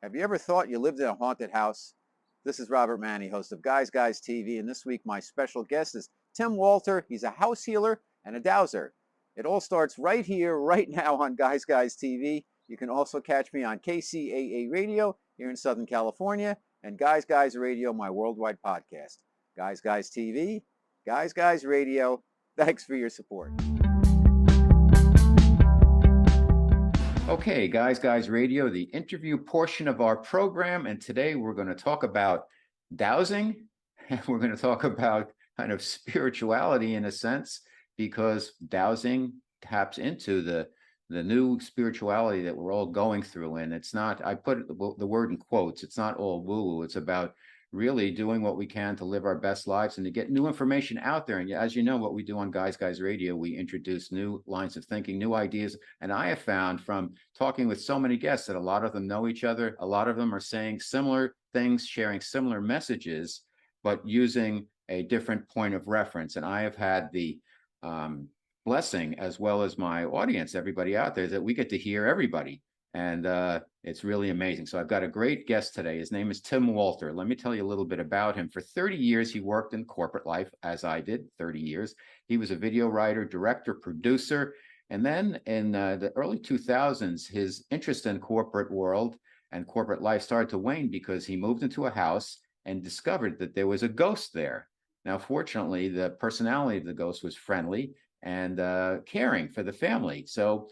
Have you ever thought you lived in a haunted house? This is Robert Manni, host of Guys TV, and this week my special guest is Tim Walter. He's a house healer and a dowser. It all starts right here, right now on Guys TV. You can also catch me on KCAA Radio here in Southern California and Guys Radio, my worldwide podcast. Guys TV, Guys Radio. Thanks for your support. Okay, Guys Radio, the interview portion of our program, and today we're going to talk about dowsing, and we're going to talk about kind of spirituality in a sense, because dowsing taps into the new spirituality that we're all going through, and it's not, I put the word in quotes, it's not all woo-woo, it's about really doing what we can to live our best lives and to get new information out there. And as you know, what we do on Guys Radio, we introduce new lines of thinking, new ideas. And I have found from talking with so many guests that a lot of them know each other. A lot of them are saying similar things, sharing similar messages, but using a different point of reference. And I have had the blessing, as well as my audience, everybody out there, that we get to hear everybody. And it's really amazing. So I've got a great guest today. His name is Tim Walter. Let me tell you a little bit about him. For 30 years, he worked in corporate life, as I did, 30 years. He was a video writer, director, producer. And then in the early 2000s, his interest in corporate world and corporate life started to wane because he moved into a house and discovered that there was a ghost there. Now, fortunately, the personality of the ghost was friendly and caring for the family. So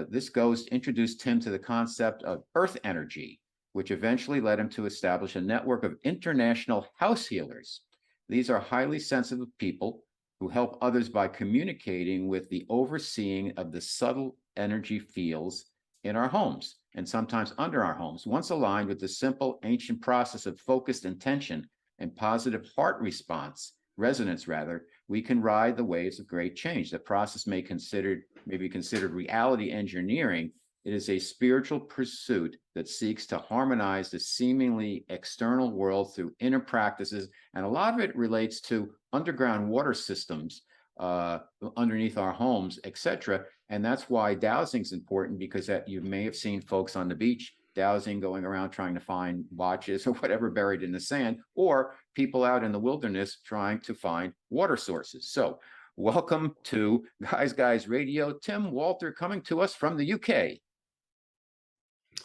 this ghost introduced Tim to the concept of earth energy, which eventually led him to establish a network of international house healers. These are highly sensitive people who help others by communicating with the overseeing of the subtle energy fields in our homes and sometimes under our homes. Once aligned with the simple ancient process of focused intention and positive heart resonance, we can ride the waves of great change. The process may be considered reality engineering. It is a spiritual pursuit that seeks to harmonize the seemingly external world through inner practices, and a lot of it relates to underground water systems underneath our homes, etc. And that's why dowsing is important, because you may have seen folks on the beach dowsing, going around trying to find watches or whatever buried in the sand, or people out in the wilderness trying to find water sources. So welcome to Guys Radio. Tim Walter, coming to us from the UK.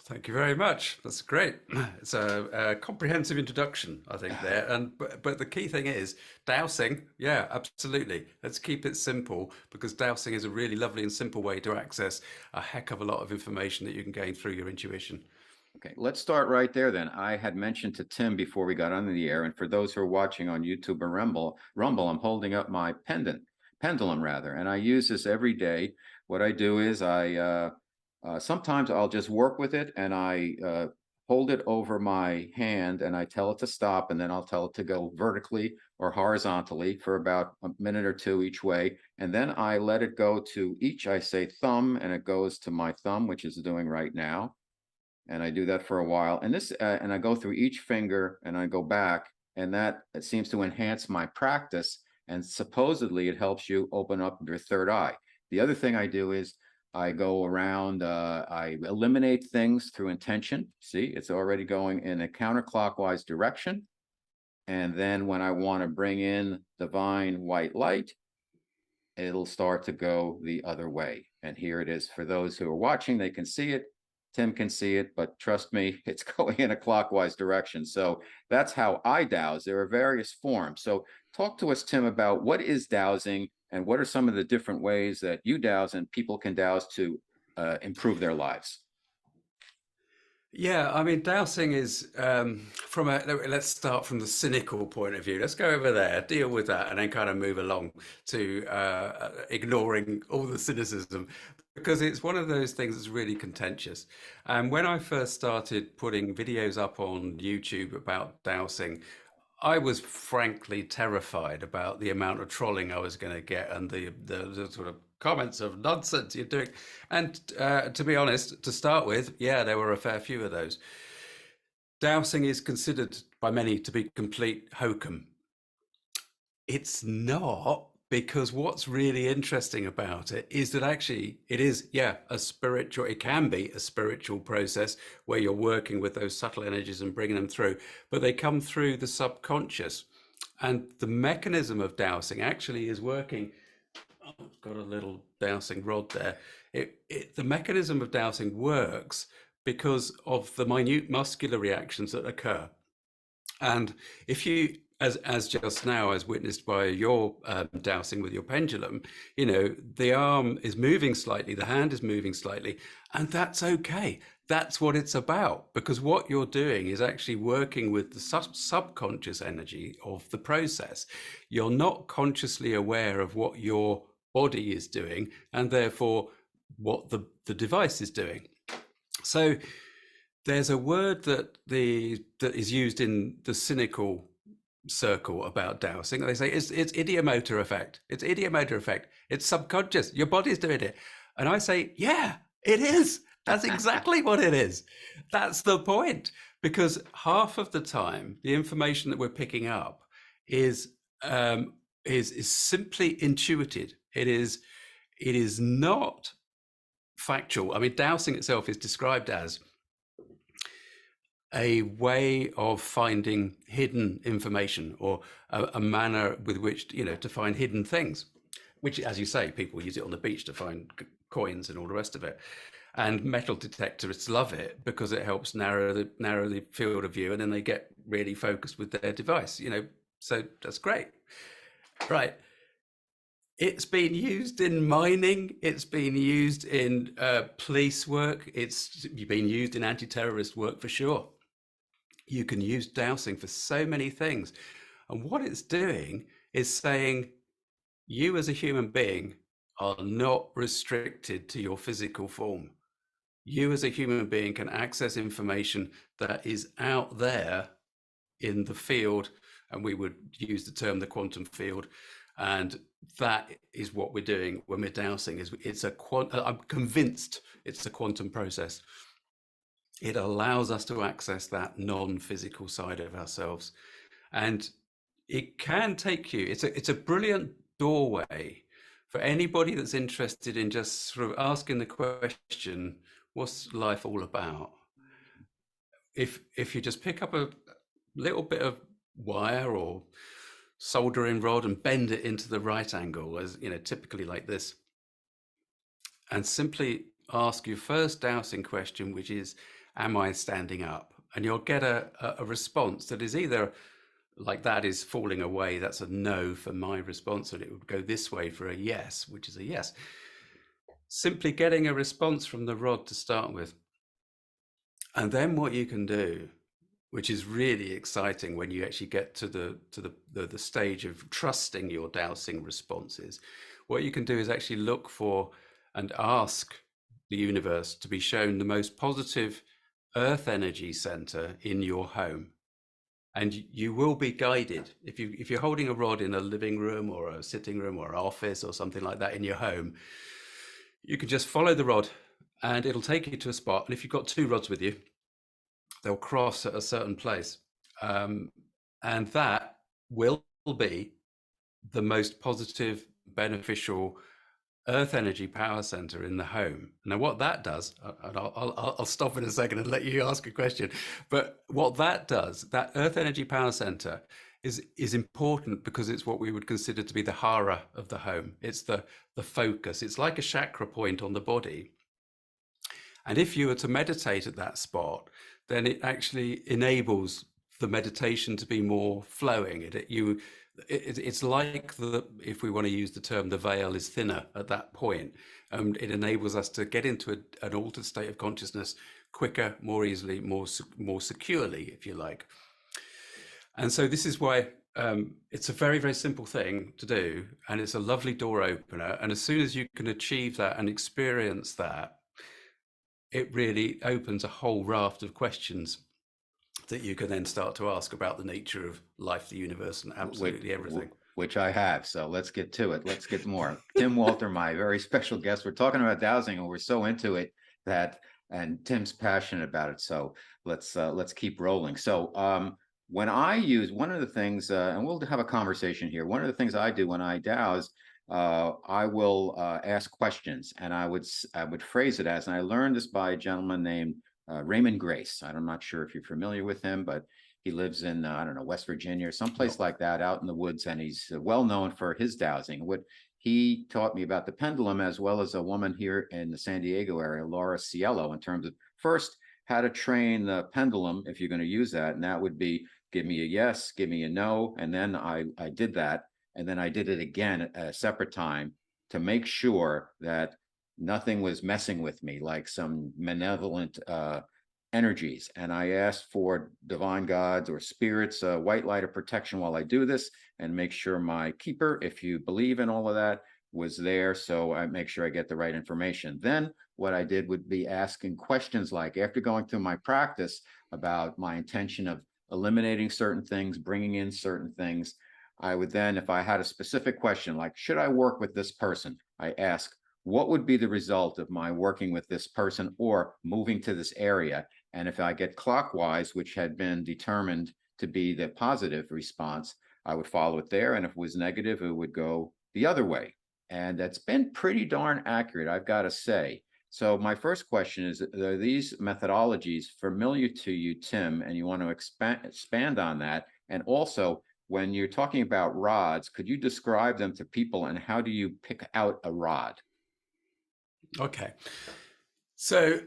Thank you very much. That's great. It's a comprehensive introduction, I think, there. But the key thing is dowsing. Yeah, absolutely. Let's keep it simple, because dowsing is a really lovely and simple way to access a heck of a lot of information that you can gain through your intuition. Okay, let's start right there then. I had mentioned to Tim before we got on the air, and for those who are watching on YouTube or Rumble, I'm holding up my pendulum, and I use this every day. What I do is sometimes I'll just work with it, and I hold it over my hand, and I tell it to stop, and then I'll tell it to go vertically or horizontally for about a minute or two each way, and then I let it go to each, I say thumb, and it goes to my thumb, which is doing right now. And I do that for a while, and and I go through each finger, and I go back, and that seems to enhance my practice, and supposedly it helps you open up your third eye. The other thing I do is I go around, I eliminate things through intention. See, it's already going in a counterclockwise direction. And then when I want to bring in divine white light, it'll start to go the other way. And here it is. For those who are watching, they can see it. Tim can see it, but trust me, it's going in a clockwise direction. So that's how I dowse. There are various forms. So talk to us, Tim, about what is dowsing and what are some of the different ways that you dowse and people can dowse to improve their lives. Yeah, I mean, dowsing is let's start from the cynical point of view. Let's go over there, deal with that, and then kind of move along to ignoring all the cynicism, because it's one of those things that's really contentious. And when I first started putting videos up on YouTube about dowsing, I was frankly terrified about the amount of trolling I was going to get, and the sort of comments of nonsense you're doing. And to be honest, to start with, yeah, there were a fair few of those. Dowsing is considered by many to be complete hokum. It's not, because what's really interesting about it is that actually it is, yeah, it can be a spiritual process where you're working with those subtle energies and bringing them through, but they come through the subconscious. And the mechanism of dowsing actually is working. Oh, I've got a little dowsing rod there. The mechanism of dowsing works because of the minute muscular reactions that occur. And if you, as just now, as witnessed by your dowsing with your pendulum, the arm is moving slightly, the hand is moving slightly, and that's okay. That's what it's about, because what you're doing is actually working with the subconscious energy of the process. You're not consciously aware of what your body is doing, and therefore what the device is doing. So there's a word that is used in the cynical circle about dowsing. They say it's idiomotor effect. It's idiomotor effect. It's subconscious. Your body's doing it. And I say, yeah, it is. That's exactly what it is. That's the point. Because half of the time, the information that we're picking up is simply intuited. It is not factual. I mean, dowsing itself is described as a way of finding hidden information, or a manner with which to find hidden things, which, as you say, people use it on the beach to find coins and all the rest of it. And metal detectorists love it because it helps narrow the field of view, and then they get really focused with their device. So that's great, right? It's been used in mining. It's been used in police work. It's been used in anti-terrorist work for sure. You can use dowsing for so many things. And what it's doing is saying, you as a human being are not restricted to your physical form. You as a human being can access information that is out there in the field, and we would use the term the quantum field. And that is what we're doing when we're dowsing. I'm convinced it's a quantum process. It allows us to access that non-physical side of ourselves, and it can take you. It's a brilliant doorway for anybody that's interested in just sort of asking the question, what's life all about? If you just pick up a little bit of wire or soldering rod and bend it into the right angle, as typically like this, and simply ask your first dowsing question, which is, am I standing up? And you'll get a response that is either like, that is falling away, that's a no for my response, and it would go this way for a yes, which is a yes. Simply getting a response from the rod to start with. And then what you can do, which is really exciting when you actually get to the stage of trusting your dowsing responses, what you can do is actually look for and ask the universe to be shown the most positive earth energy center in your home. And you will be guided. If you're holding a rod in a living room or a sitting room or an office or something like that in your home, you can just follow the rod and it'll take you to a spot. And if you've got two rods with you, they'll cross at a certain place. And that will be the most positive, beneficial earth energy power center in the home. Now, what that does, and I'll stop in a second and let you ask a question, but what that does, that earth energy power center is important because it's what we would consider to be the hara of the home. It's the focus. It's like a chakra point on the body. And if you were to meditate at that spot, then it actually enables the meditation to be more flowing. It's like if we want to use the term, the veil is thinner at that point. It enables us to get into an altered state of consciousness quicker, more easily, more securely, if you like. And so this is why it's a very, very simple thing to do, and it's a lovely door opener. And as soon as you can achieve that and experience that, it really opens a whole raft of questions that you can then start to ask about the nature of life, the universe, and absolutely everything. Which I have. So let's get to it. Let's get more. Tim Walter, my very special guest. We're talking about dowsing, and we're so into it and Tim's passionate about it. So let's keep rolling. So when I use one of the things, and we'll have a conversation here. One of the things I do when I dowse, I will ask questions, and I would phrase it as, and I learned this by a gentleman named Raymond Grace. I'm not sure if you're familiar with him, but he lives in I don't know, West Virginia or someplace like that, out in the woods, and he's well known for his dowsing. What he taught me about the pendulum, as well as a woman here in the San Diego area, Laura Cielo, in terms of first how to train the pendulum if you're going to use that, and that would be give me a yes, give me a no, and then I did that, and then I did it again at a separate time to make sure that nothing was messing with me, like some malevolent energies. And I asked for divine gods or spirits, white light of protection while I do this, and make sure my keeper, if you believe in all of that, was there. So I make sure I get the right information. Then what I did would be asking questions like, after going through my practice about my intention of eliminating certain things, bringing in certain things, I would then, if I had a specific question, like, should I work with this person? I ask, what would be the result of my working with this person or moving to this area? And if I get clockwise, which had been determined to be the positive response, I would follow it there. And if it was negative, it would go the other way. And that's been pretty darn accurate, I've got to say. So my first question is, are these methodologies familiar to you, Tim, and you want to expand on that? And also, when you're talking about rods, could you describe them to people, and how do you pick out a rod? Okay. So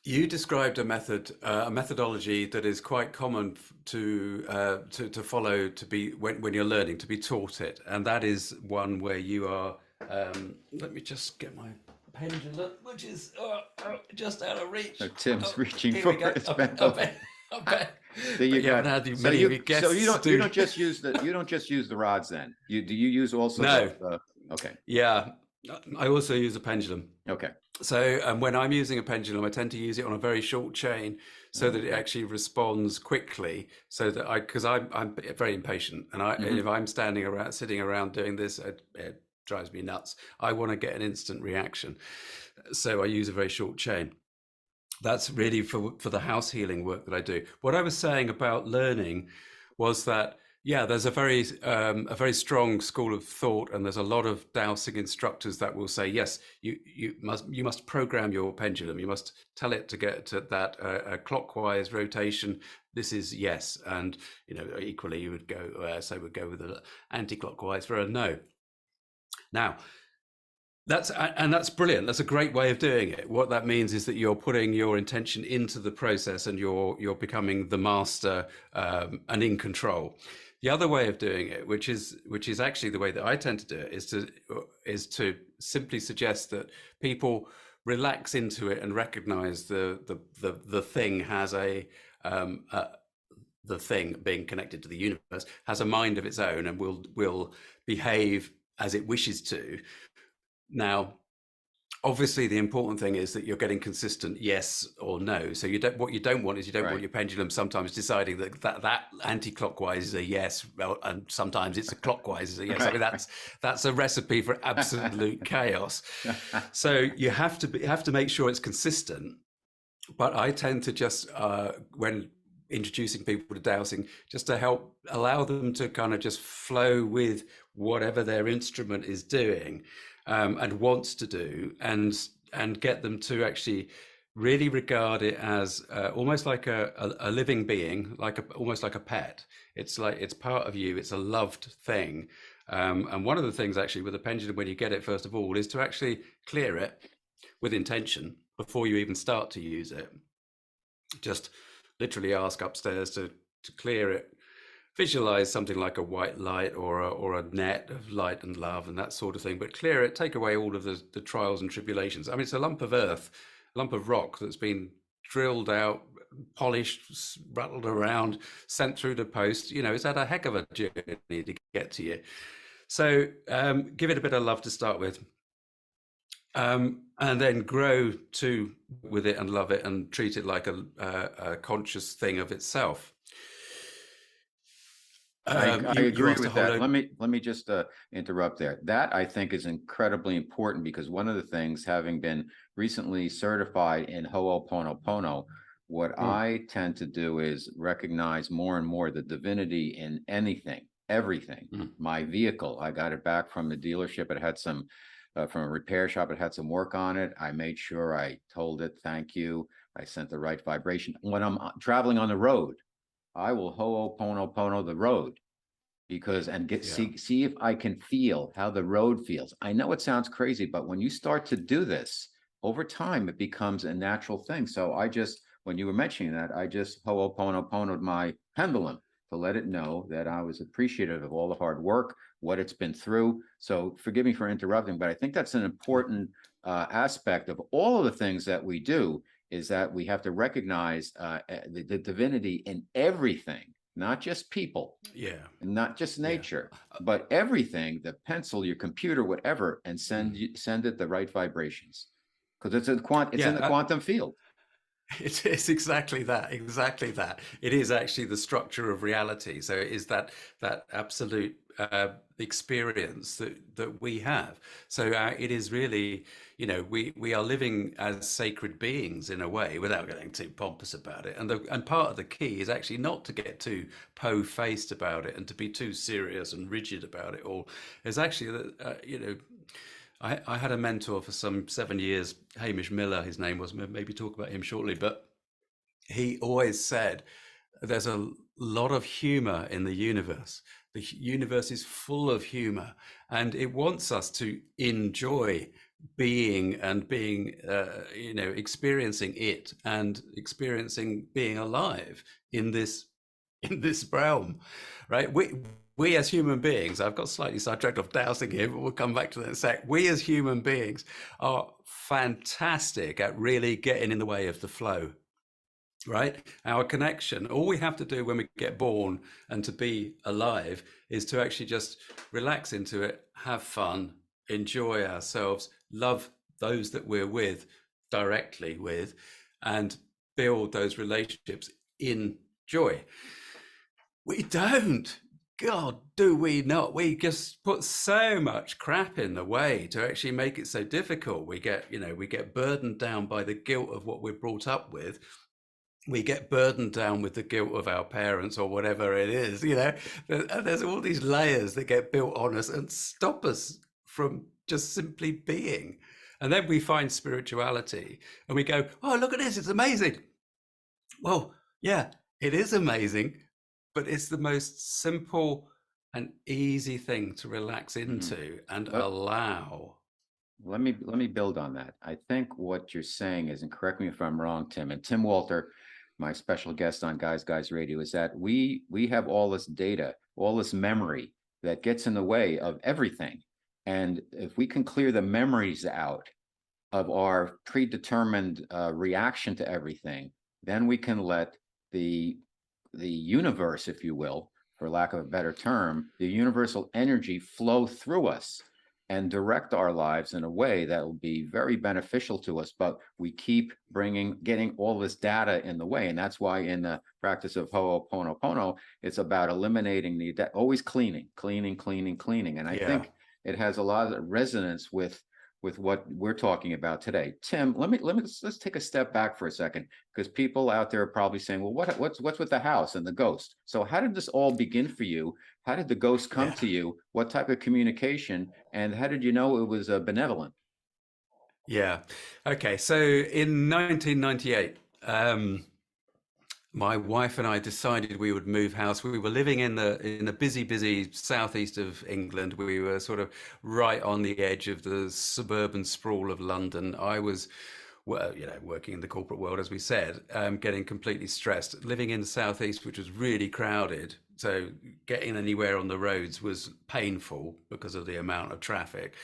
you described a methodology that is quite common to follow, to be when you're learning, to be taught it, and that is one where you are. Let me just get my pendulum, which is just out of reach. So Tim's reaching for his pendulum. There you go. So you don't just use the rods then. Do you use also? No. Okay. Yeah, I also use a pendulum. Okay. So when I'm using a pendulum, I tend to use it on a very short chain so that it actually responds quickly. So that because I'm very impatient, and if I'm sitting around doing this, it drives me nuts. I want to get an instant reaction, so I use a very short chain. That's really for the house healing work that I do. What I was saying about learning was that, yeah, there's a very strong school of thought, and there's a lot of dowsing instructors that will say, yes, you must program your pendulum. You must tell it to get to that clockwise rotation. This is yes, and equally you would go would go with an anti-clockwise for a no. Now, that's brilliant. That's a great way of doing it. What that means is that you're putting your intention into the process, and you're becoming the master and in control. The other way of doing it, which is actually the way that I tend to do it, is to simply suggest that people relax into it and recognize the thing has the thing being connected to the universe has a mind of its own and will behave as it wishes to. Now, obviously, the important thing is that you're getting consistent yes or no. So what you don't want is want your pendulum sometimes deciding that anti-clockwise is a yes, and sometimes it's a clockwise is a yes. Right. I mean, that's a recipe for absolute chaos. So you have to make sure it's consistent. But I tend to just when introducing people to dowsing, just to allow them to kind of just flow with whatever their instrument is doing. And wants to do, and get them to actually really regard it as almost like a living being, almost like a pet. It's part of you. It's a loved thing. And one of the things actually with a pendulum, when you get it, first of all, is to actually clear it with intention before you even start to use it. Just literally ask upstairs to clear it. Visualize something like a white light or a net of light and love and that sort of thing, but clear it, take away all of the trials and tribulations. I mean, it's a lump of earth, a lump of rock that's been drilled out, polished, rattled around, sent through the post. It's had a heck of a journey to get to you. So give it a bit of love to start with. And then grow with it and love it and treat it like a conscious thing of itself. I agree with that. Let me just interrupt there. That I think is incredibly important, because one of the things, having been recently certified in Ho'oponopono, what Mm. I tend to do is recognize more and more the divinity in anything, everything. Mm. My vehicle, I got it back from the dealership. It had some, from a repair shop, it had some work on it. I made sure I told it, thank you. I sent the right vibration. When I'm traveling on the road, I will ho'oponopono the road because and get Yeah. see if I can feel how the road feels. I know it sounds crazy, but when you start to do this over time, it becomes a natural thing. So I just, when you were mentioning that, I just ho'oponoponoed my pendulum to let it know that I was appreciative of all the hard work, what it's been through. So forgive me for interrupting, but I think that's an important aspect of all of the things that we do, is that we have to recognize the divinity in everything, not just people, Yeah. and not just Yeah. nature, but everything, the pencil, your computer, whatever, and Mm. send it the right vibrations. Because it's in Yeah. the quantum field. It's exactly that, exactly that. It is actually the structure of reality. So it is that absolute experience that we have. So it is really, we are living as sacred beings in a way, without getting too pompous about it. And part of the key is actually not to get too po-faced about it and to be too serious and rigid about it all. Is actually that I had a mentor for some 7 years, Hamish Miller, his name was. Maybe talk about him shortly, but he always said there's a lot of humor in the universe. The universe is full of humor, and it wants us to enjoy being, experiencing it and experiencing being alive in this in this realm, right? We as human beings, I've got slightly sidetracked off dowsing here, but we'll come back to that in a sec. We as human beings are fantastic at really getting in the way of the flow, right? Our connection, all we have to do when we get born and to be alive is to actually just relax into it, have fun, enjoy ourselves, love those that we're with, directly with, and build those relationships in joy. We don't. God, do we not? We just put so much crap in the way to actually make it so difficult. We get burdened down by the guilt of what we're brought up with. We get burdened down with the guilt of our parents or whatever it is. There's all these layers that get built on us and stop us from just simply being. And then we find spirituality and we go, oh, look at this, it's amazing. Well, yeah, it is amazing, but it's the most simple and easy thing to relax into and Let, allow. let me build on that. I think what you're saying is, and correct me if I'm wrong, Tim, and Tim Walter, my special guest on Guys Radio, is that we have all this data, all this memory that gets in the way of everything. And if we can clear the memories out of our predetermined reaction to everything, then we can let the universe, if you will, for lack of a better term, the universal energy flow through us and direct our lives in a way that will be very beneficial to us. But we keep getting all this data in the way. And that's why in the practice of Ho'oponopono, it's about eliminating always cleaning. And I Yeah. think it has a lot of resonance with what we're talking about today. Tim, let's take a step back for a second, because people out there are probably saying, well, what's with the house and the ghost? So how did this all begin for you? How did the ghost come Yeah. to you? What type of communication? And how did you know it was benevolent? Yeah. Okay. So in 1998, my wife and I decided we would move house. We were living in the busy southeast of England. We were sort of right on the edge of the suburban sprawl of London. I was, well, working in the corporate world, as we said, getting completely stressed. Living in the southeast, which was really crowded, so getting anywhere on the roads was painful because of the amount of traffic.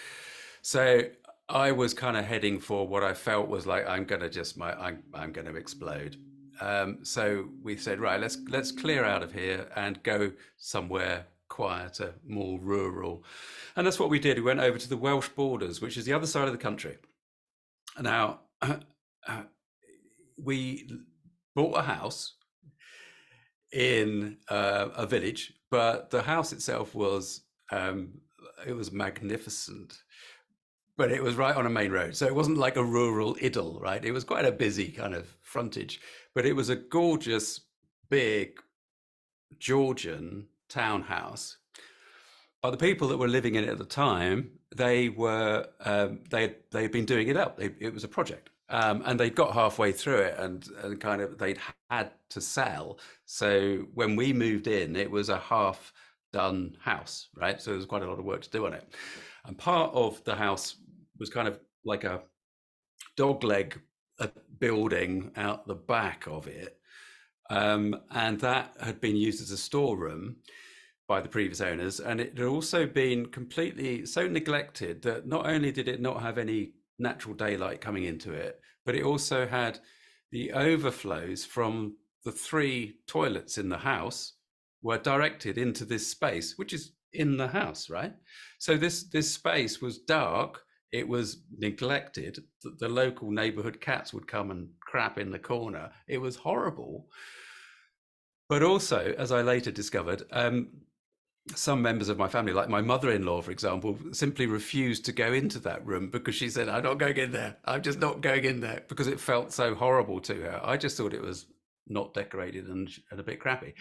So I was kind of heading for what I felt was like I'm going to explode. So we said, right, let's clear out of here and go somewhere quieter, more rural. And that's what we did. We went over to the Welsh borders, which is the other side of the country. Now, we bought a house in a village, but the house itself was it was magnificent. but it was right on a main road. So it wasn't like a rural idyll, right? It was quite a busy kind of frontage, but it was a gorgeous, big Georgian townhouse. But the people that were living in it at the time, they were they'd been doing it up. It was a project, and they got halfway through it, and kind of they'd had to sell. So when we moved in, it was a half done house, right? So there was quite a lot of work to do on it, and part of the house was kind of like a dogleg building out the back of it, and that had been used as a storeroom by the previous owners, and it had also been completely so neglected that not only did it not have any natural daylight coming into it, but it also had the overflows from the 3 toilets in the house were directed into this space, which is in the house, right? So this space was dark, it was neglected, the local neighborhood cats would come and crap in the corner. It was horrible. But also, as I later discovered, some members of my family, like my mother-in-law, for example, simply refused to go into that room because she said, I'm not going in there. I'm just not going in there, because it felt so horrible to her. I just thought it was not decorated and a bit crappy.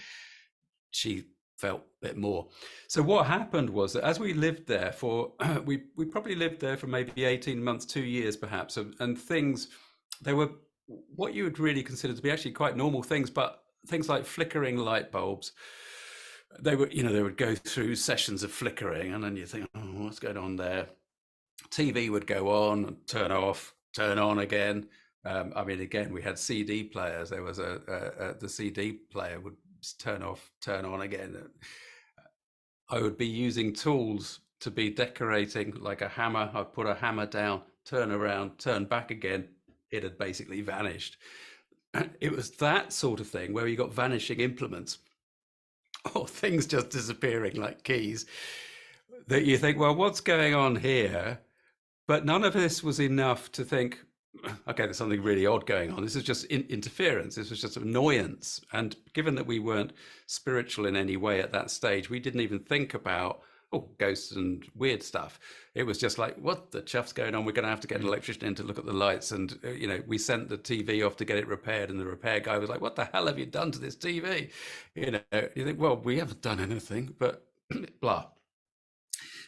She felt a bit more. So what happened was that as we lived there for, we probably lived there for maybe 18 months, 2 years perhaps, and things, they were what you would really consider to be actually quite normal things, but things like flickering light bulbs, they would go through sessions of flickering, and then you think, oh, what's going on there? TV would go on, turn off, turn on again. I mean, again, we had CD players. There was the CD player would turn off, turn on again. I would be using tools to be decorating, like a hammer. I'd put a hammer down, turn around, turn back again. It had basically vanished. It was that sort of thing where you got vanishing implements, or things just disappearing like keys, that you think, well, what's going on here? But none of this was enough to think, okay, there's something really odd going on. This is just interference. This was just annoyance. And given that we weren't spiritual in any way at that stage, we didn't even think about, oh, ghosts and weird stuff. It was just like, what the chuff's going on? We're going to have to get an electrician in to look at the lights. And, we sent the TV off to get it repaired. And the repair guy was like, what the hell have you done to this TV? You think, well, we haven't done anything, but blah.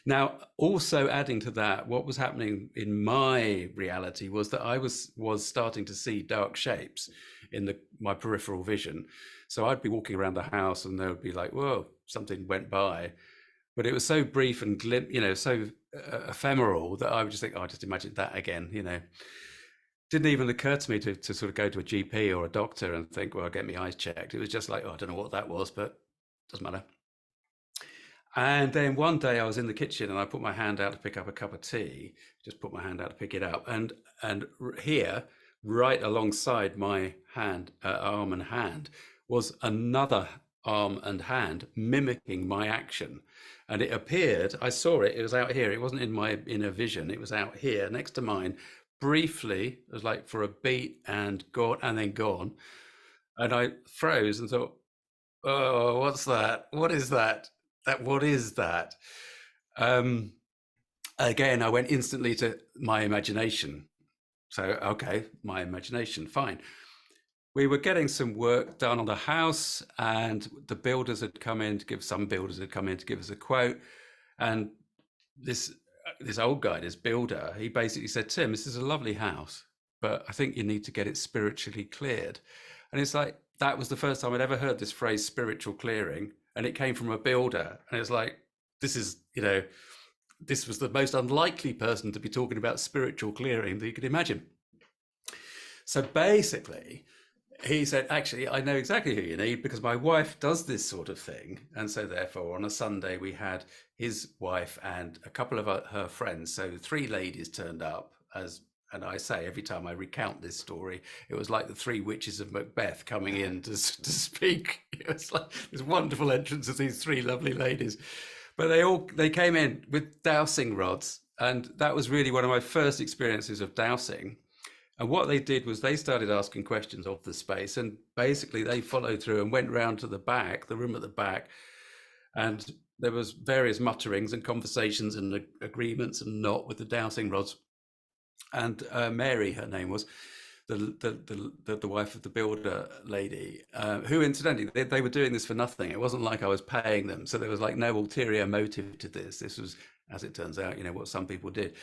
Now, also adding to that, what was happening in my reality was that I was starting to see dark shapes in my peripheral vision. So I'd be walking around the house and there would be like, whoa, something went by. But it was so brief and so ephemeral that I would just think, oh, I just imagined that again, Didn't even occur to me to sort of go to a GP or a doctor and think, well, I'll get my eyes checked. It was just like, oh, I don't know what that was, but it doesn't matter. And then one day I was in the kitchen and I put my hand out to pick up a cup of tea, just put my hand out to pick it up. And here, right alongside my hand, arm and hand, was another arm and hand mimicking my action. And it appeared, I saw it, it was out here. It wasn't in my inner vision. It was out here next to mine. Briefly, it was like for a beat and gone, and then gone. And I froze and thought, oh, what's that? What is that? What is that? Again, I went instantly to my imagination. So, okay, my imagination, fine. We were getting some work done on the house, and the builders had come in to give us a quote. And this old guy, this builder, he basically said, Tim, this is a lovely house, but I think you need to get it spiritually cleared. And it's like, that was the first time I'd ever heard this phrase, spiritual clearing. And it came from a builder. And it's like, this is, this was the most unlikely person to be talking about spiritual clearing that you could imagine. So basically, he said, actually, I know exactly who you need because my wife does this sort of thing. And so therefore, on a Sunday, we had his wife and a couple of her friends. So 3 ladies turned up and I say every time I recount this story, it was like the 3 witches of Macbeth coming in to speak. It was like this wonderful entrance of these 3 lovely ladies. But they came in with dowsing rods. And that was really one of my first experiences of dowsing. And what they did was they started asking questions of the space, and basically they followed through and went round to the back, the room at the back, and there was various mutterings and conversations and agreements and not with the dowsing rods. And Mary, her name was, the wife of the builder lady, who incidentally they were doing this for nothing. It wasn't like I was paying them, so there was like no ulterior motive to this. This was, as it turns out, what some people did.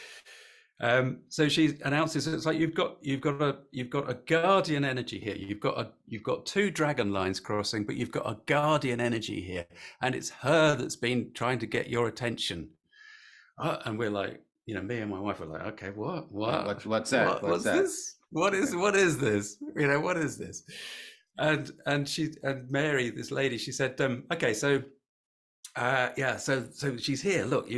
So she announces it's like you've got a guardian energy here. You've got two dragon lines crossing, but you've got a guardian energy here, and it's her that's been trying to get your attention. And we're like, me and my wife were like, okay, what's that? What's this? What is this? What is this? And Mary, this lady, she said, okay, so so she's here. Look,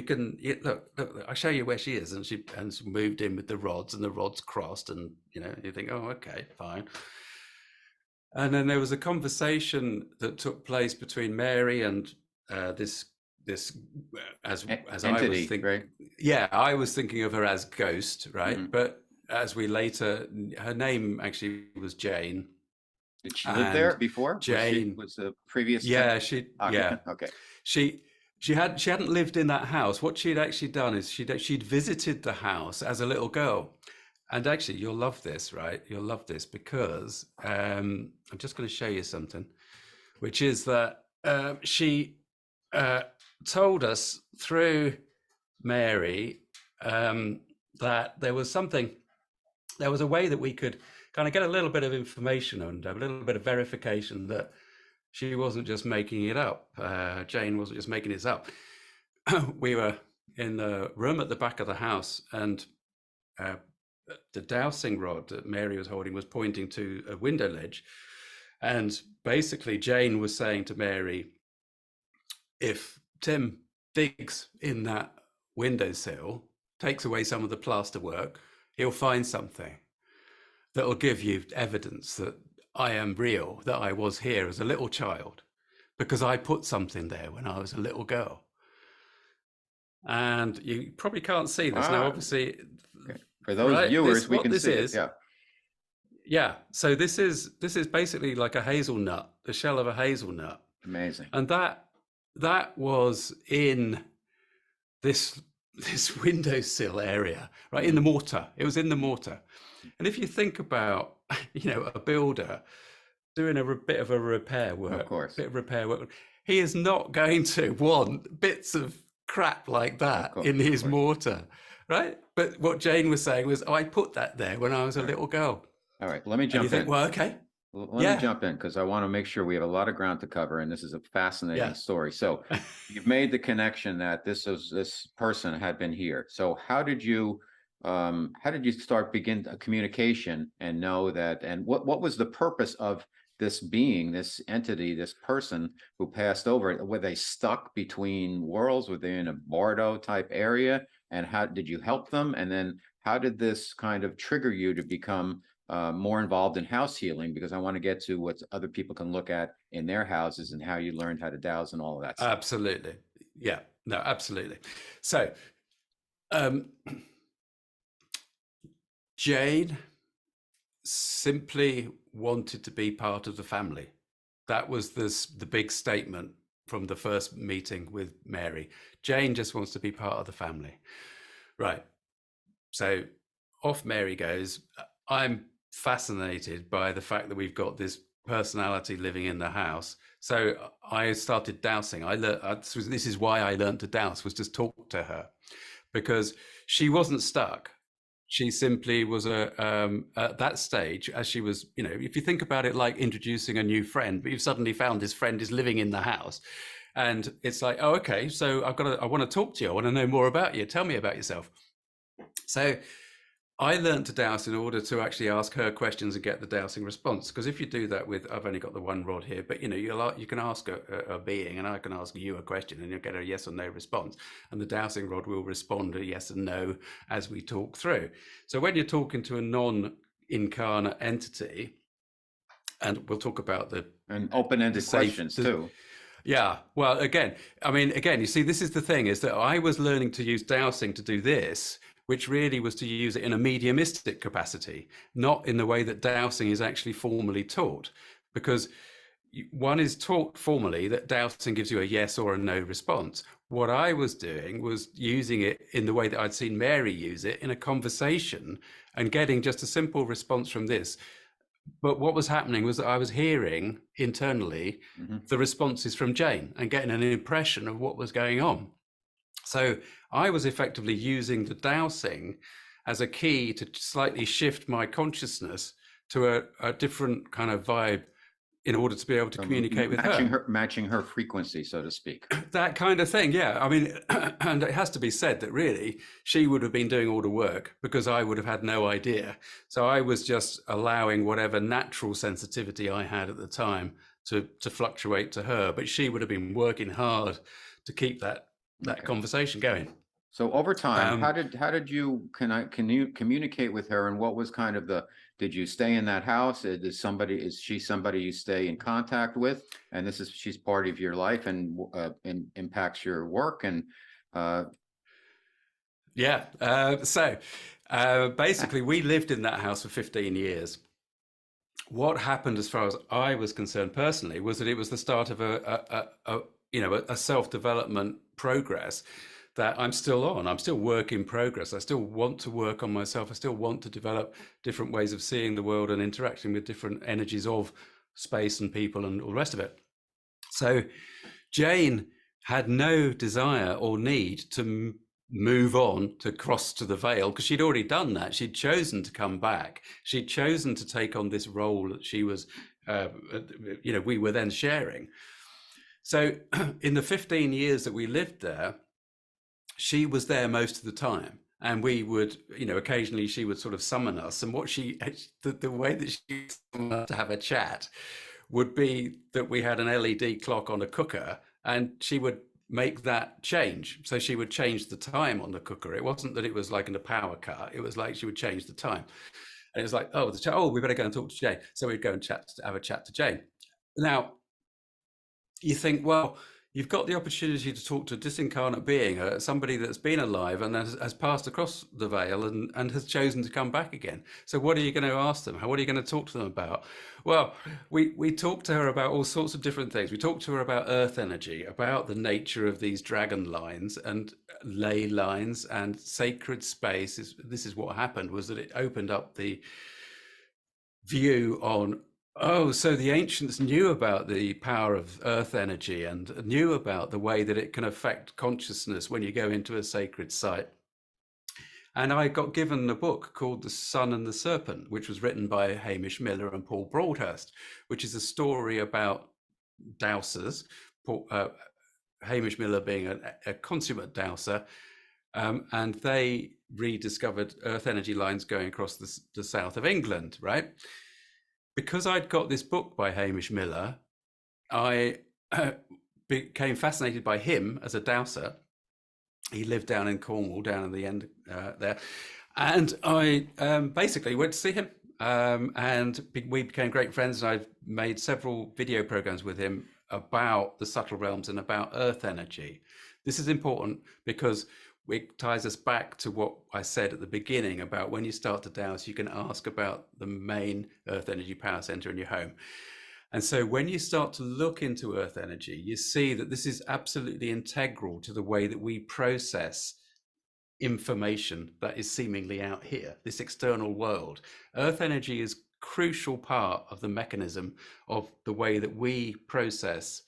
look. I'll show you where she is. And she moved in with the rods, and the rods crossed, and you think, oh, okay, fine. And then there was a conversation that took place between Mary and this as entity, I was thinking, right? Yeah, I was thinking of her as Ghost, right? Mm-hmm. But as we later, her name actually was Jane. Did she live there before? Jane was a previous. Yeah, Okay. She hadn't lived in that house. What she'd actually done is she'd visited the house as a little girl. And actually, you'll love this, right? You'll love this because I'm just going to show you something, which is that she told us through Mary that there was a way that we could kind of get a little bit of information and a little bit of verification that she wasn't just making it up. Jane wasn't just making this up. We were in the room at the back of the house, and the dowsing rod that Mary was holding was pointing to a window ledge. And basically Jane was saying to Mary, if Tim digs in that windowsill, takes away some of the plaster work, he'll find something that'll give you evidence that I am real, that I was here as a little child, because I put something there when I was a little girl. And you probably can't see this now, obviously. Okay. For those viewers, we can see it. Yeah. So this is basically like a hazelnut, the shell of a hazelnut. Amazing. And that was in this windowsill area, right, in the mortar. It was in the mortar. And if you think about, a builder doing a bit of repair work, he is not going to want bits of crap like that in his mortar, right? But what Jane was saying was, I put that there when I was a little girl. All right, let me jump in. Well, okay. Let me jump in because I want to make sure we have a lot of ground to cover, and this is a fascinating story. So you've made the connection that this person had been here. So how did you begin a communication and know that, and what was the purpose of this being, this entity, this person who passed over? Were they stuck between worlds? Were they in a Bardo type area? And how did you help them? And then how did this kind of trigger you to become more involved in house healing? Because I want to get to what other people can look at in their houses and how you learned how to dowse and all of that stuff. Absolutely. Yeah, no, absolutely. So Jane simply wanted to be part of the family. That was the big statement from the first meeting with Mary. Jane just wants to be part of the family. Right. So off Mary goes. I'm fascinated by the fact that we've got this personality living in the house. So I started dowsing. This is why I learned to dowse, was to talk to her, because she wasn't stuck. She simply was at that stage, as she was, if you think about it like introducing a new friend, but you've suddenly found this friend is living in the house. And it's like, oh, okay, so I want to talk to you. I want to know more about you. Tell me about yourself. So I learned to dowse in order to actually ask her questions and get the dowsing response. Because if you do that with, I've only got the one rod here, but you can ask a being, and I can ask you a question, and you'll get a yes or no response. And the dowsing rod will respond a yes and no as we talk through. So when you're talking to a non-incarnate entity, and we'll talk about and open-ended questions too. Yeah. Well, again, you see, this is the thing, is that I was learning to use dowsing to do this, which really was to use it in a mediumistic capacity, not in the way that dowsing is actually formally taught. Because, one is taught formally that dowsing gives you a yes or a no response. What I was doing was using it in the way that I'd seen Mary use it in a conversation and getting just a simple response from this. But what was happening was that I was hearing internally the responses from Jane and getting an impression of what was going on. So I was effectively using the dowsing as a key to slightly shift my consciousness to a different kind of vibe in order to be able to communicate with her. Matching her frequency, so to speak. That kind of thing, yeah. I mean, and it has to be said that really she would have been doing all the work because I would have had no idea. So I was just allowing whatever natural sensitivity I had at the time to fluctuate to her, but she would have been working hard to keep that conversation going. So over time, how did you communicate with her, and what was kind of did you stay in that house? Is she somebody you stay in contact with, and she's part of your life and impacts your work and basically we lived in that house for 15 years. What happened as far as I was concerned personally was that it was the start of a self-development progress that I'm still on. I'm still work in progress. I still want to work on myself. I still want to develop different ways of seeing the world and interacting with different energies of space and people and all the rest of it. So Jane had no desire or need to move on, to cross to the veil, because she'd already done that. She'd chosen to come back. She'd chosen to take on this role that she was, we were then sharing. So in the 15 years that we lived there, she was there most of the time, and we would, occasionally she would sort of summon us. And what the way that she summoned us to have a chat would be that we had an LED clock on a cooker, and she would make that change. So she would change the time on the cooker. It wasn't that it was like in a power cut. It was like she would change the time. And it was like, we better go and talk to Jane. So we'd go and have a chat to Jane. Now, you think, well, you've got the opportunity to talk to a disincarnate being, somebody that's been alive and has passed across the veil and has chosen to come back again. So what are you going to ask them? What are you going to talk to them about? Well, we talked to her about all sorts of different things. We talked to her about earth energy, about the nature of these dragon lines and ley lines and sacred space. This is what happened, was that it opened up the view on, so the ancients knew about the power of earth energy and knew about the way that it can affect consciousness when you go into a sacred site. And I got given a book called The Sun and the Serpent, which was written by Hamish Miller and Paul Broadhurst, which is a story about dowsers, Hamish Miller being a consummate dowser, and they rediscovered earth energy lines going across the south of England, right? Because I'd got this book by Hamish Miller, I became fascinated by him as a dowser. He lived down in Cornwall, down in the end there. And I basically went to see him, and we became great friends. And I've made several video programs with him about the subtle realms and about earth energy. This is important because it ties us back to what I said at the beginning about when you start to dowse, you can ask about the main earth energy power center in your home. And so when you start to look into earth energy, you see that this is absolutely integral to the way that we process information that is seemingly out here, this external world. Earth energy is a crucial part of the mechanism of the way that we process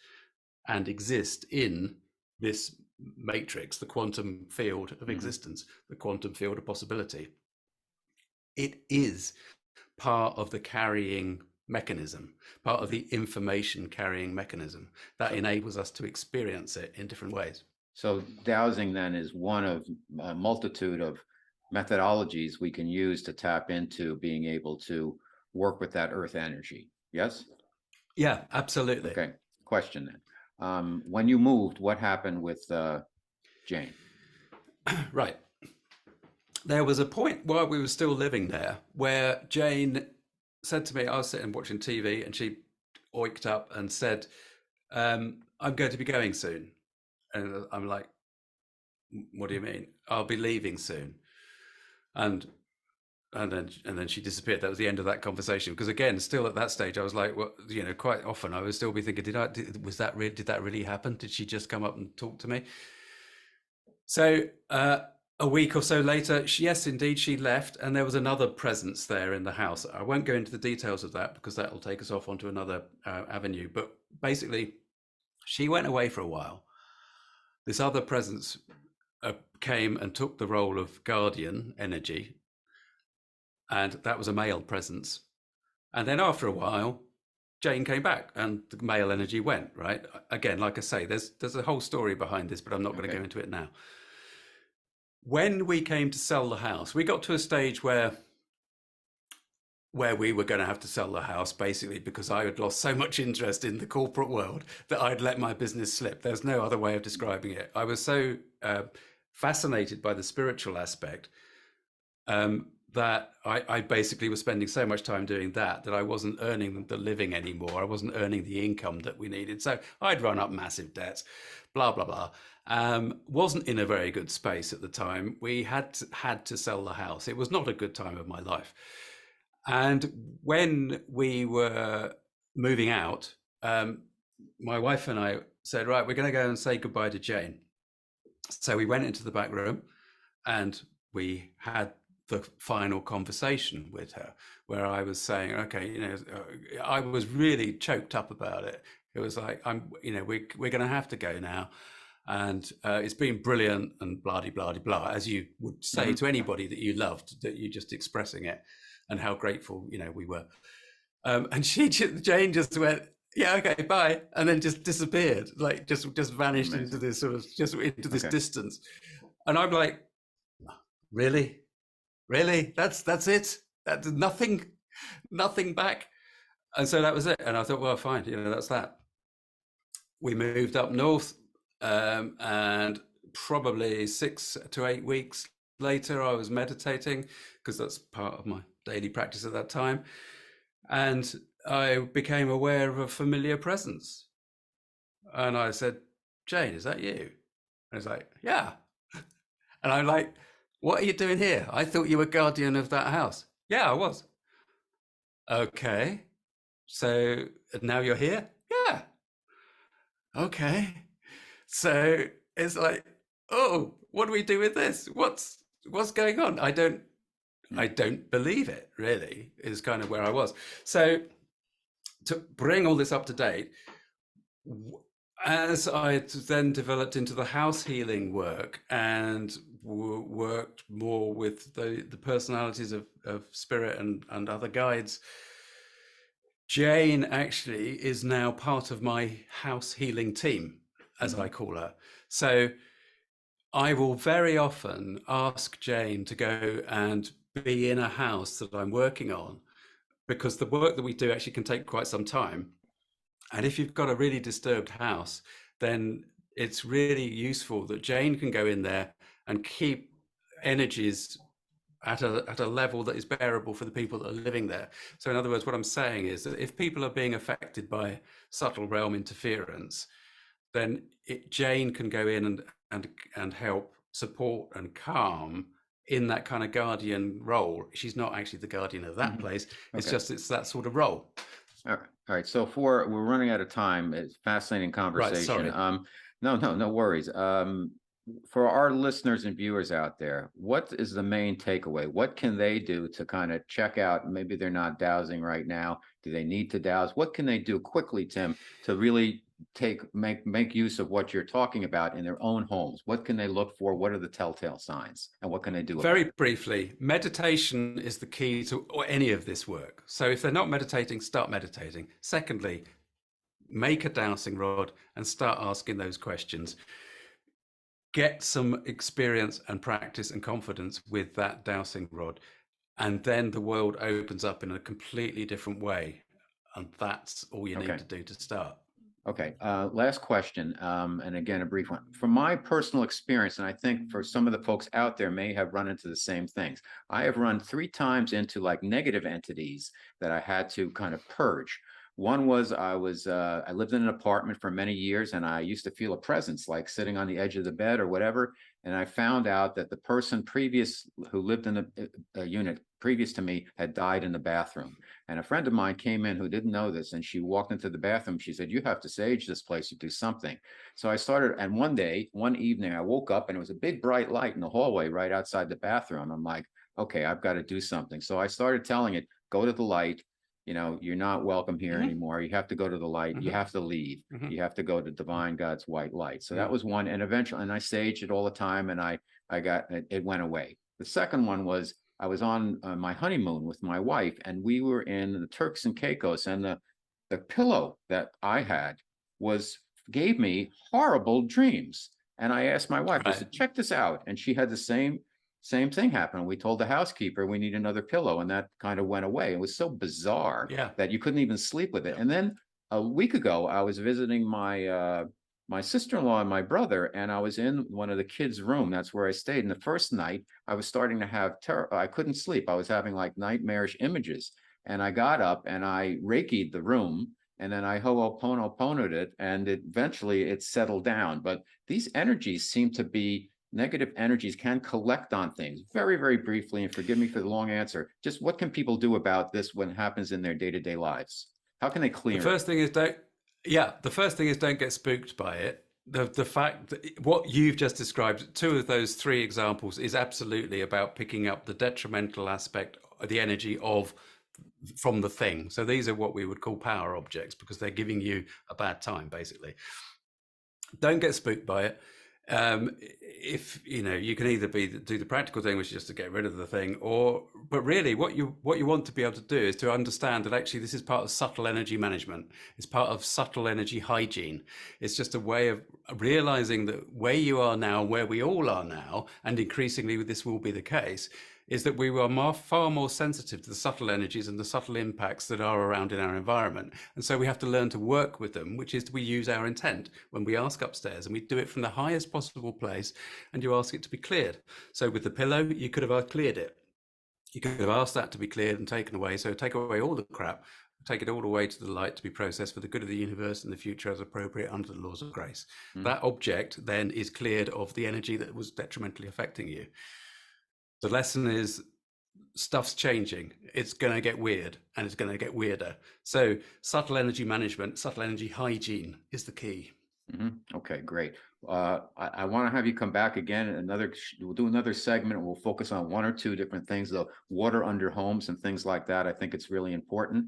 and exist in this matrix, the quantum field of existence, the quantum field of possibility. It is part of the carrying mechanism, part of the information carrying mechanism that enables us to experience it in different ways. So dowsing then is one of a multitude of methodologies we can use to tap into being able to work with that earth energy. Yes? Yeah, absolutely. Okay. Question then. When you moved, what happened with Jane? Right. There was a point while we were still living there where Jane said to me, I was sitting watching TV, and she oiked up and said, I'm going to be going soon. And I'm like, what do you mean? I'll be leaving soon. And and then she disappeared. That was the end of that conversation. Because again, still at that stage, I was like, well, you know, quite often I would still be thinking, did that really happen? Did she just come up and talk to me? So a week or so later, yes, indeed, she left, and there was another presence there in the house. I won't go into the details of that because that will take us off onto another avenue. But basically, she went away for a while. This other presence came and took the role of guardian energy, and that was a male presence. And then after a while, Jane came back and the male energy went, right? Again, like I say, there's a whole story behind this, but I'm not going to go into it now. When we came to sell the house, we got to a stage where we were going to have to sell the house, basically because I had lost so much interest in the corporate world that I'd let my business slip. There's no other way of describing it. I was so fascinated by the spiritual aspect that I basically was spending so much time doing that I wasn't earning the living anymore. I wasn't earning the income that we needed. So I'd run up massive debts, blah, blah, blah. Wasn't in a very good space at the time. We had to sell the house. It was not a good time of my life. And when we were moving out, my wife and I said, right, we're going to go and say goodbye to Jane. So we went into the back room and we had the final conversation with her, where I was saying, okay, you know, I was really choked up about it. It was like, we're going to have to go now. And it's been brilliant and blah, blah, blah, blah, as you would say to anybody that you loved, that you're just expressing it and how grateful, you know, we were. And Jane just went, yeah, okay, bye. And then just disappeared, like just vanished into this sort of, just into this distance. And I'm like, really? That's it? That's nothing back. And so that was it. And I thought, well, fine, you know, that's that. We moved up north, and probably 6 to 8 weeks later, I was meditating because that's part of my daily practice at that time. And I became aware of a familiar presence. And I said, Jane, is that you? And it's like, yeah. And I'm like, what are you doing here? I thought you were guardian of that house. Yeah, I was. Okay. So now you're here? Yeah. Okay. So it's like, oh, what do we do with this? What's going on? I don't believe it, really, is kind of where I was. So to bring all this up to date, as I then developed into the house healing work and worked more with the personalities of spirit and other guides, Jane actually is now part of my house healing team, as I call her. So I will very often ask Jane to go and be in a house that I'm working on, because the work that we do actually can take quite some time. And if you've got a really disturbed house, then it's really useful that Jane can go in there and keep energies at a level that is bearable for the people that are living there. So in other words, what I'm saying is that if people are being affected by subtle realm interference, then Jane can go in and help support and calm in that kind of guardian role. She's not actually the guardian of that place. It's just, it's that sort of role. All right. So we're running out of time. It's fascinating conversation. Right, sorry. No worries. For our listeners and viewers out there, what is the main takeaway? What can they do to kind of check out? Maybe they're not dowsing right now. Do they need to douse? What can they do quickly, Tim, to really make use of what you're talking about in their own homes? What can they look for? What are the telltale signs? And what can they do? Very briefly, meditation is the key to any of this work. So if they're not meditating, start meditating. Secondly, make a dowsing rod and start asking those questions. Get some experience and practice and confidence with that dowsing rod, and then the world opens up in a completely different way. And that's all you need to do to start. Okay, last question, and again, a brief one. From my personal experience, and I think for some of the folks out there may have run into the same things, I have run 3 times into like negative entities that I had to kind of purge. One was I lived in an apartment for many years, and I used to feel a presence like sitting on the edge of the bed or whatever. And I found out that the person previous who lived in a unit previous to me had died in the bathroom. And a friend of mine came in who didn't know this, and she walked into the bathroom. She said, "You have to sage this place or do something." So I started, and one evening, I woke up and it was a big bright light in the hallway right outside the bathroom. I'm like, okay, I've got to do something. So I started telling it, go to the light. You're not welcome here anymore. You have to go to the light. You have to leave. You have to go to divine God's white light. So that was one. And eventually, and I saged it all the time, and it went away. The second one was, I was on my honeymoon with my wife, and we were in the Turks and Caicos, and the pillow that I had gave me horrible dreams. And I asked my wife, I said, check this out. And she had the same thing happen. We told the housekeeper we need another pillow, and that kind of went away. It was so bizarre that you couldn't even sleep with it. And then a week ago, I was visiting my sister-in-law and my brother, and I was in one of the kids' room. That's where I stayed. And the first night, I was starting to have terror. I couldn't sleep. I was having like nightmarish images. And I got up and I Reiki'd the room, and then I ho'oponopono'd it, and eventually it settled down. But these energies seem to be, negative energies can collect on things. Very, very briefly, and forgive me for the long answer, just what can people do about this when it happens in their day-to-day lives? How can they clear it? The first thing is don't get spooked by it. The fact that what you've just described, two of those three examples, is absolutely about picking up the detrimental aspect, the energy from the thing. So these are what we would call power objects, because they're giving you a bad time, basically. Don't get spooked by it. If you can either do the practical thing, which is just to get rid of the thing, but really what you want to be able to do is to understand that actually this is part of subtle energy management. It's part of subtle energy hygiene. It's just a way of realizing that where you are now, where we all are now, and increasingly this will be the case, is that we are far more sensitive to the subtle energies and the subtle impacts that are around in our environment. And so we have to learn to work with them, which is we use our intent when we ask upstairs, and we do it from the highest possible place, and you ask it to be cleared. So with the pillow, you could have cleared it. You could have asked that to be cleared and taken away. So take away all the crap, take it all the way to the light to be processed for the good of the universe in the future as appropriate under the laws of grace. That object then is cleared of the energy that was detrimentally affecting you. The lesson is stuff's changing. It's going to get weird, and it's going to get weirder. So subtle energy management, subtle energy hygiene is the key. Okay, great. I want to have you come back again. We'll do another segment. We'll focus on one or two different things, the water under homes and things like that. I think it's really important.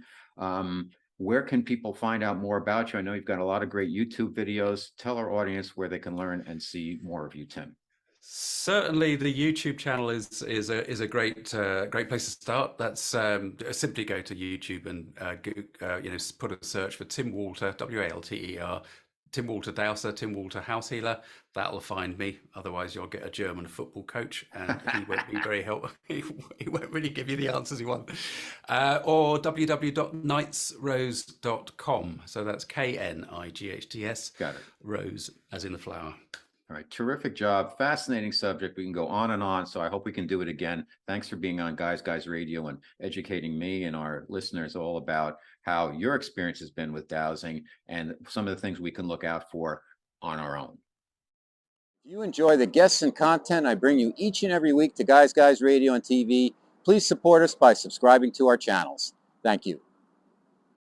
Where can people find out more about you? I know you've got a lot of great YouTube videos. Tell our audience where they can learn and see more of you, Tim. Certainly, the YouTube channel is a great place to start. That's simply go to YouTube and put a search for Tim Walter, Walter, Tim Walter Dowser, Tim Walter House Healer. That'll find me. Otherwise, you'll get a German football coach, and he won't be very helpful. He won't really give you the answers you want. Or www.knightsrose.com. So that's KNIGHTS. Got it. Rose, as in the flower. All right, terrific job. Fascinating subject. We can go on and on, so I hope we can do it again. Thanks for being on Guys Radio and educating me and our listeners all about how your experience has been with dowsing and some of the things we can look out for on our own. If you enjoy the guests and content I bring you each and every week to Guys Radio and TV, please support us by subscribing to our channels. Thank you.